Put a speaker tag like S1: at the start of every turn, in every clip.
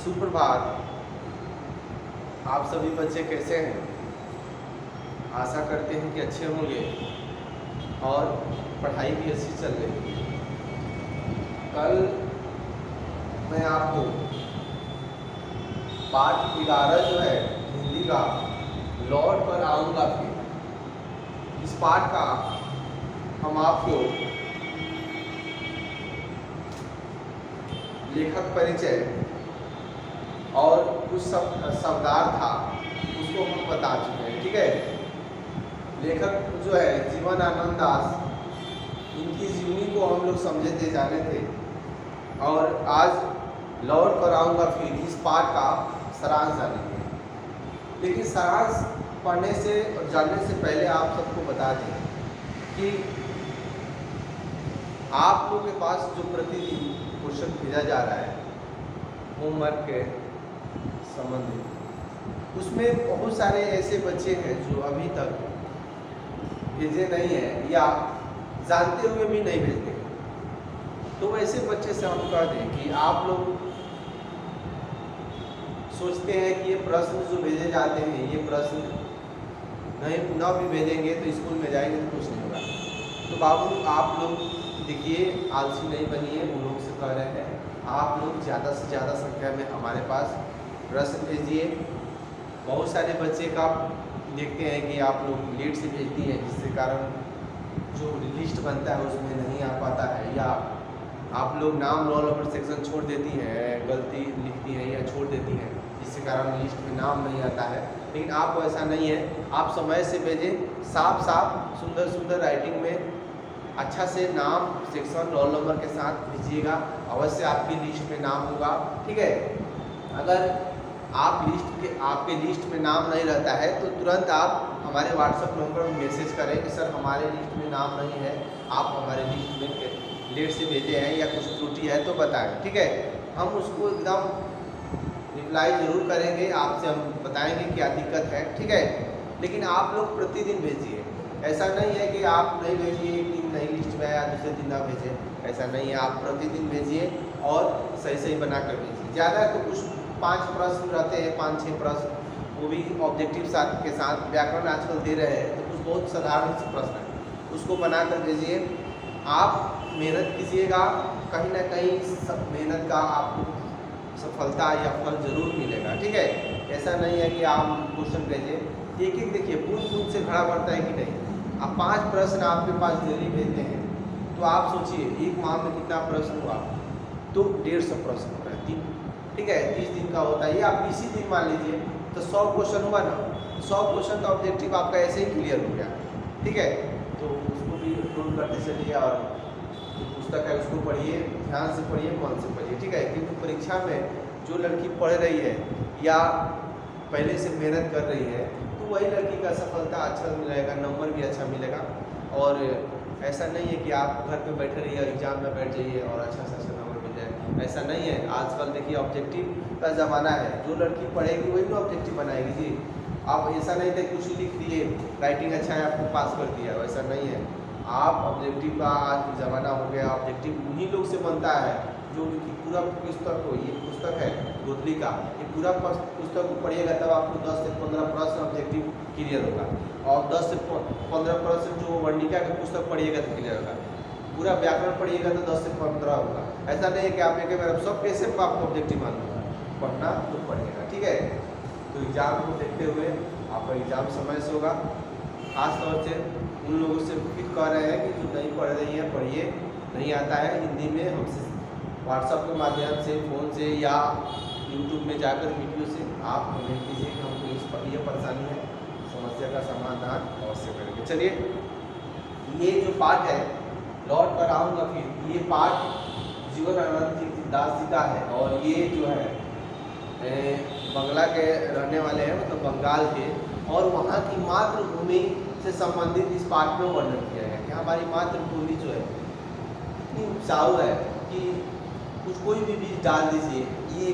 S1: सुप्रभात। आप सभी बच्चे कैसे हैं? आशा करते हैं कि अच्छे होंगे और पढ़ाई भी अच्छी चल रही है। कल मैं आपको पाठ 11 जो है हिंदी का लौट कर आऊँगा फिर, इस पाठ का हम आपको लेखक परिचय और कुछ शब्दार्थ था उसको हम बता चुके हैं। ठीक है, लेखक जो है जीवनानंद दास, इनकी जीवनी को हम लोग समझे थे, जाने थे, और आज लौट कर आऊँगा फिर इस पाठ का सारांश जानेंगे। लेकिन सारांश पढ़ने से और जानने से पहले आप सबको बता दें कि आप लोगों के पास जो प्रतिदिन क्वेश्चन भेजा जा रहा है होमवर्क के संबंधित, उसमें बहुत सारे ऐसे बच्चे हैं जो अभी तक भेजे नहीं हैं या जानते हुए भी नहीं भेजते। तो वैसे बच्चे से हम कह दें कि आप लोग सोचते हैं कि ये प्रश्न जो भेजे जाते हैं, ये प्रश्न नहीं न भी भेजेंगे तो स्कूल में जाएंगे तो कुछ नहीं होगा। तो बाबू आप लोग देखिए, आलसी नहीं बनिए। उन लोग से कह रहे हैं आप लोग ज़्यादा से ज़्यादा संख्या में हमारे पास प्रश्न भेजिए। बहुत सारे बच्चे का देखते हैं कि आप लोग लेट से भेजती हैं, जिसके कारण जो लिस्ट बनता है उसमें नहीं आ पाता है, या आप लोग नाम रोल नंबर सेक्शन छोड़ देती हैं, गलती लिखती हैं या छोड़ देती हैं, जिसके कारण लिस्ट में नाम नहीं आता है। लेकिन आप ऐसा नहीं है, आप समय से भेजें, साफ साफ सुंदर सुंदर राइटिंग में अच्छा से नाम सेक्शन रोल नंबर के साथ भेजिएगा। अवश्य आपकी लिस्ट में नाम होगा। ठीक है, अगर आपके लिस्ट में नाम नहीं रहता है तो तुरंत आप हमारे व्हाट्सएप नंबर पर मैसेज करें कि सर हमारे लिस्ट में नाम नहीं है, आप हमारे लिस्ट में लेट से भेजे हैं या कुछ त्रुटि है तो बताएं। ठीक है, हम उसको एकदम रिप्लाई ज़रूर करेंगे, आपसे हम बताएंगे क्या दिक्कत है। ठीक है, लेकिन आप लोग प्रतिदिन भेजिए। ऐसा नहीं है कि आप नहीं भेजिए, एक दिन नहीं लिस्ट में आया दूसरे दिन ना भेजें, ऐसा नहीं है। आप प्रतिदिन भेजिए और सही सही बना कर भेजिए। ज़्यादा तो कुछ 5 प्रश्न रहते हैं, 5-6 प्रश्न, वो भी ऑब्जेक्टिव साथ के साथ। व्याकरण आजकल दे रहे हैं तो कुछ बहुत साधारण से प्रश्न है, उसको बना कर भेजिए। आप मेहनत कीजिएगा, कहीं ना कहीं सब मेहनत का आपको सफलता या फल जरूर मिलेगा। ठीक है, ऐसा नहीं है कि आप क्वेश्चन भेजें एक एक। देखिए बूंद बूंद से घड़ा भरता है कि नहीं। अब 5 प्रश्न आपके पास डेली भेजते हैं तो आप सोचिए एक माह में कितना प्रश्न हुआ, तो 150 प्रश्न हो रहा है 3। ठीक है, 30 दिन का होता है, ये आप इसी दिन मान लीजिए तो 100 क्वेश्चन हुआ ना। 100 क्वेश्चन का ऑब्जेक्टिव आपका ऐसे ही क्लियर हो गया। ठीक है, तो उसको भी नोट करते चलिए और जो पुस्तक है उसको पढ़िए, ध्यान से पढ़िए, मन से पढ़िए। ठीक है, क्योंकि परीक्षा में जो लड़की पढ़ रही है या पहले से मेहनत कर रही है तो वही लड़की का सफलता अच्छा मिलेगा, नंबर भी अच्छा मिलेगा। और ऐसा नहीं है कि आप घर पे बैठे रहिए, एग्जाम में बैठ जाइए और अच्छा से अच्छा नंबर मिल जाए, ऐसा नहीं है। आजकल देखिए ऑब्जेक्टिव का ज़माना है, जो लड़की पढ़ेगी वही तो ऑब्जेक्टिव बनाएगी जी। आप ऐसा नहीं था कुछ लिख दिए, राइटिंग अच्छा है आपको पास कर दिया, वैसा नहीं है। आप ऑब्जेक्टिव का आज ज़माना हो गया, ऑब्जेक्टिव उन्हीं लोग से बनता है जो पूरा पुस्तक हो। ये पुस्तक है गोदली का, ये पूरा पुस्तक पढ़िएगा तब आपको 10 से 15 प्रश्न ऑब्जेक्टिव क्लियर होगा, और 10 से 15 प्रश्न जो वर्णिका की पुस्तक पढ़िएगा तो क्लियर होगा। पूरा व्याकरण पढ़िएगा तो 10 से 15 होगा। ऐसा नहीं है कि आप एक बार सब कैसे आपको ऑब्जेक्टिव मान होगा, पढ़ना तो पढ़िएगा। ठीक है, तो एग्ज़ाम को देखते हुए आपका एग्ज़ाम समय से होगा। खास तौर से उन लोगों से फिर कह रहे हैं कि जो नहीं पढ़ रही हैं पढ़िए, नहीं आता है हिंदी में हमसे व्हाट्सएप के माध्यम से, फ़ोन से या यूट्यूब में जाकर वीडियो से आप कमेंट कीजिए कि हमको इस पर यह परेशानी है, समस्या का समाधान अवश्य करेंगे। चलिए, ये जो पाठ है लौट कर आऊँगा फिर, ये पाठ जीवनानंद दास जी का है और ये जो है बंगला के रहने वाले हैं, मतलब बंगाल के, और वहाँ की मातृभूमि से संबंधित इस पाठ में वर्णन किया गया कि हमारी मातृभूमि जो है इतनी उपजाऊ है कि कुछ कोई भी बीज डाल दीजिए, ये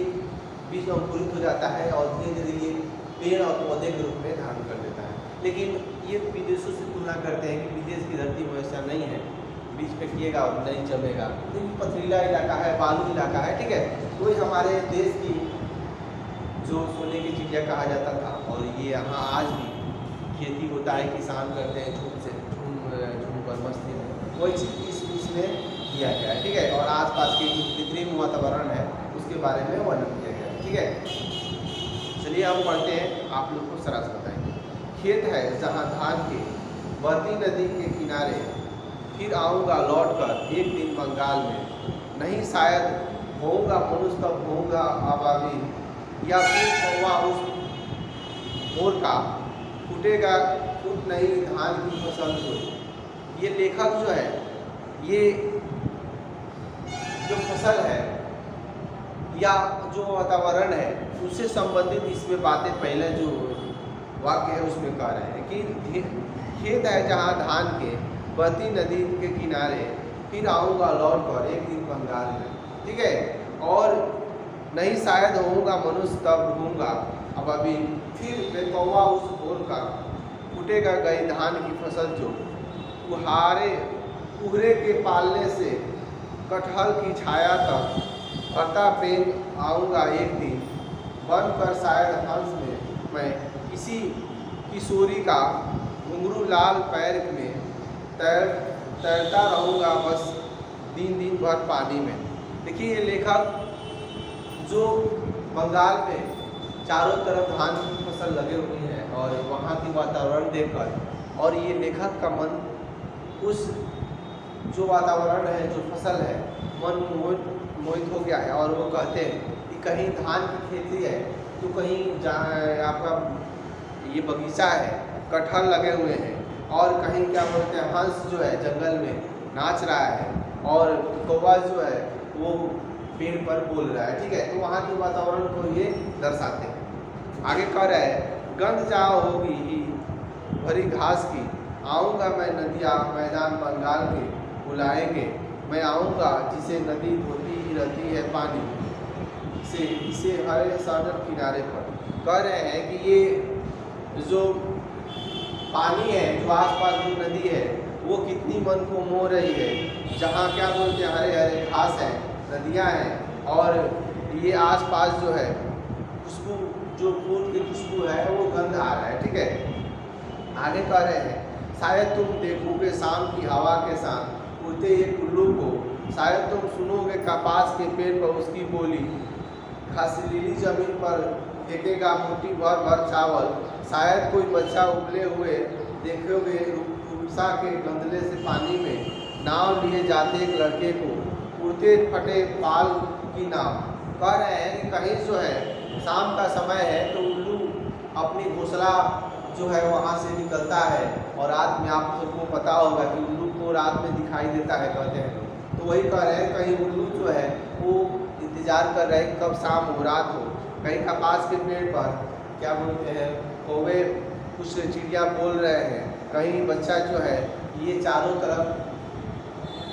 S1: बीज अंकुरित हो जाता है और धीरे धीरे ये पेड़ और पौधे के रूप में धारण कर देता है। लेकिन ये विदेशों से तुलना करते हैं कि विदेश की धरती में ऐसा नहीं है, बीज फेंकिएगा और नहीं जमेगा, क्योंकि पथरीला इलाका है, बालू इलाका है। ठीक है, कोई हमारे देश की जो सोने की चिड़िया कहा जाता था, और ये यहाँ आज भी खेती होता है, किसान करते हैं झूम कर मस्ती में, वही चीज़ इसमें किया गया है। ठीक है, और आसपास के जो कृत्रिम वातावरण है उसके बारे में वर्णन किया गया है। ठीक है, चलिए हम पढ़ते हैं, आप लोग को सरस बताएंगे। खेत है जहाँ धान के, बहती नदी के किनारे, फिर आऊँगा लौट कर एक दिन बंगाल में, नहीं शायद होऊंगा मनुष्य तब होऊंगा अबाबिल, या फिर कौवा उस मोर का, फूटेगा फूट नहीं धान की फसल जो। ये लेखक जो है, ये जो फसल है या जो वातावरण है उससे संबंधित इसमें बातें पहले जो वाक्य है उसमें कह रहे हैं कि खेत है जहाँ धान के, बहती नदी के किनारे, फिर आऊँगा लौट कर एक दिन बंगाल में। ठीक है, और नहीं शायद होऊंगा मनुष्य तब ढूंढूंगा अब अभी, फिर मैं कौवा उस भोर का, फूटेगा गई धान की फसल जो। कुहरे के पालने से कटहल की छाया तक, करता प्रेम आऊँगा एक दिन, बन कर शायद हंस में मैं किसी किशोरी का, घुंघरू लाल पैर में तैरता रहूँगा बस दिन दिन भर पानी में। देखिए, ये लेखक जो बंगाल में चारों तरफ धान की फसल लगे हुए हैं और वहाँ की वातावरण देखकर, और ये लेखक का मन उस जो वातावरण है, जो फसल है, मन मोहित हो गया है, और वो कहते हैं कि कहीं धान की खेती है तो कहीं जहाँ आपका ये बगीचा है, कटहल लगे हुए हैं, और कहीं क्या बोलते हैं हंस जो है जंगल में नाच रहा है, और कौवा जो है वो पेड़ पर बोल रहा है। ठीक है, तो वहाँ के वातावरण को ये दर्शाते हैं। आगे कह रहा है, गंध जहाँ होगी ही भरी घास की, आऊँगा मैं नदिया मैदान बंगाल के, बुलाएंगे मैं आऊँगा जिसे नदी धोती ही रहती है पानी से, इसे हरे सागर किनारे पर। कह रहे हैं कि ये जो पानी है, जो आसपास जो नदी है, वो कितनी मन को मोह रही है, जहाँ क्या बोलते हैं हरे हरे घास है, नदियाँ हैं, और ये आसपास जो है खुशबू, जो फूल की खुशबू है वो गंध आ रहा है। ठीक है, आगे कह रहे हैं, शायद तुम देखोगे शाम की हवा के साथ उड़ते एक उल्लू को, शायद तुम सुनोगे कपास के पेड़ पर उसकी बोली, खासीली जमीन पर फेंकेगा मुट्ठी भर भर चावल, शायद कोई बच्चा उबले हुए देखोगे रूपसा के गंदले से पानी में, नाव लिए जाते एक लड़के को, उड़ते फटे पाल की नाव। कह रहे हैं कि कहीं जो है शाम का समय है तो उल्लू अपनी घोंसला जो है वहाँ से निकलता है, और रात में आप सबको पता होगा कि उल्लू को रात में दिखाई देता है, कहते हैं। तो वही कह रहे हैं, कहीं उल्लू जो है वो इंतज़ार कर रहे हैं कब शाम हो, रात हो, कहीं कपास के पेड़ पर क्या बोलते हैं कौवे कुछ चिड़िया बोल रहे हैं, कहीं बच्चा जो है ये चारों तरफ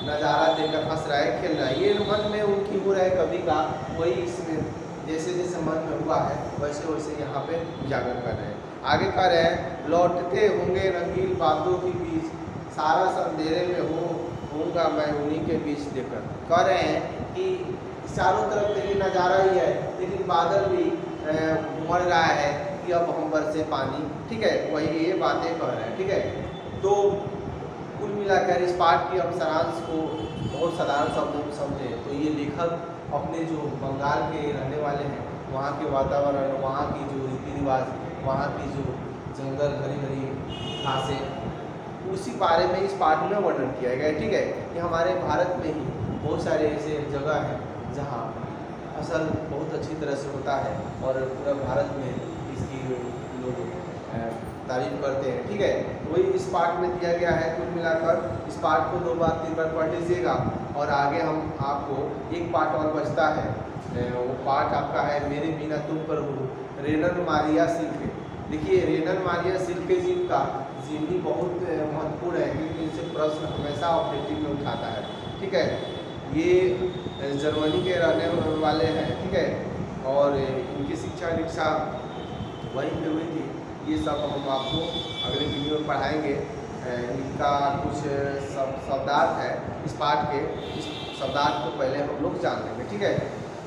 S1: नज़ारा देखकर हंस रहा है, खेल रहा है। ये मन में उनकी हो रहा है कभी का, वही इसमें जैसे जैसे मन में हुआ है वैसे वैसे यहाँ पे उजागर कर रहे हैं। आगे कह रहे हैं, लौटते होंगे रंगीन बादलों के बीच, सारा अंधेरे में होऊंगा मैं उन्हीं के बीच देखकर। कह रहे हैं कि चारों तरफ देखिए नज़ारा ही है, लेकिन बादल भी उमड़ रहा है कि अब हम बरसे पानी। ठीक है, वही ये बातें कह रहे हैं। ठीक है, तो कुल मिलाकर इस पाठ की हम सारांश को बहुत साधारण शब्दों में समझें तो ये लेखक अपने जो बंगाल के रहने वाले हैं, वहाँ के वातावरण, वहाँ की जो रीति रिवाज, वहाँ की जो जंगल, हरी हरी घासें, उसी बारे में इस पाठ में वर्णन किया गया है। ठीक है, कि हमारे भारत में ही बहुत सारे ऐसे जगह हैं जहाँ फसल बहुत अच्छी तरह से होता है, और पूरा भारत में इसकी लोग तारीफ करते हैं। ठीक है, वही इस पाठ में दिया गया है। कुल मिलाकर इस पाठ को 2 बार 3 बार पढ़ लीजिएगा, और आगे हम आपको एक पाठ और बचता है, वो पाठ आपका है मेरे बिना तुम पर हूँ, रेनन मारिया सिल्के। देखिए, रेनन मारिया सिल्के जी का जीवनी बहुत महत्वपूर्ण है, क्योंकि इनसे प्रश्न हमेशा ऑब्जेक्टिव में उठाता है। ठीक है, ये जर्मनी के रहने वाले हैं। ठीक है, और इनकी शिक्षा दीक्षा वहीं पे हुई थी। ये सब हम आपको अगले वीडियो में पढ़ाएंगे। इनका कुछ शब्दार्थ है इस पाठ के, इस शब्दार्थ को पहले हम लोग जान लेंगे। ठीक है,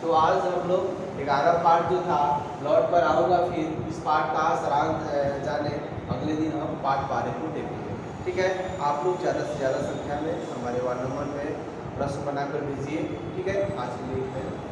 S1: तो आज हम लोग 11 पार्ट जो था लौट पर आऊँगा, फिर इस पार्ट का सारांश जाने अगले दिन हम पार्ट 12 को देखेंगे। ठीक है, आप लोग ज़्यादा से ज़्यादा संख्या में हमारे वार्ड नंबर में प्रश्न बनाकर भेजिए। ठीक है, आज के लिए इतना ही।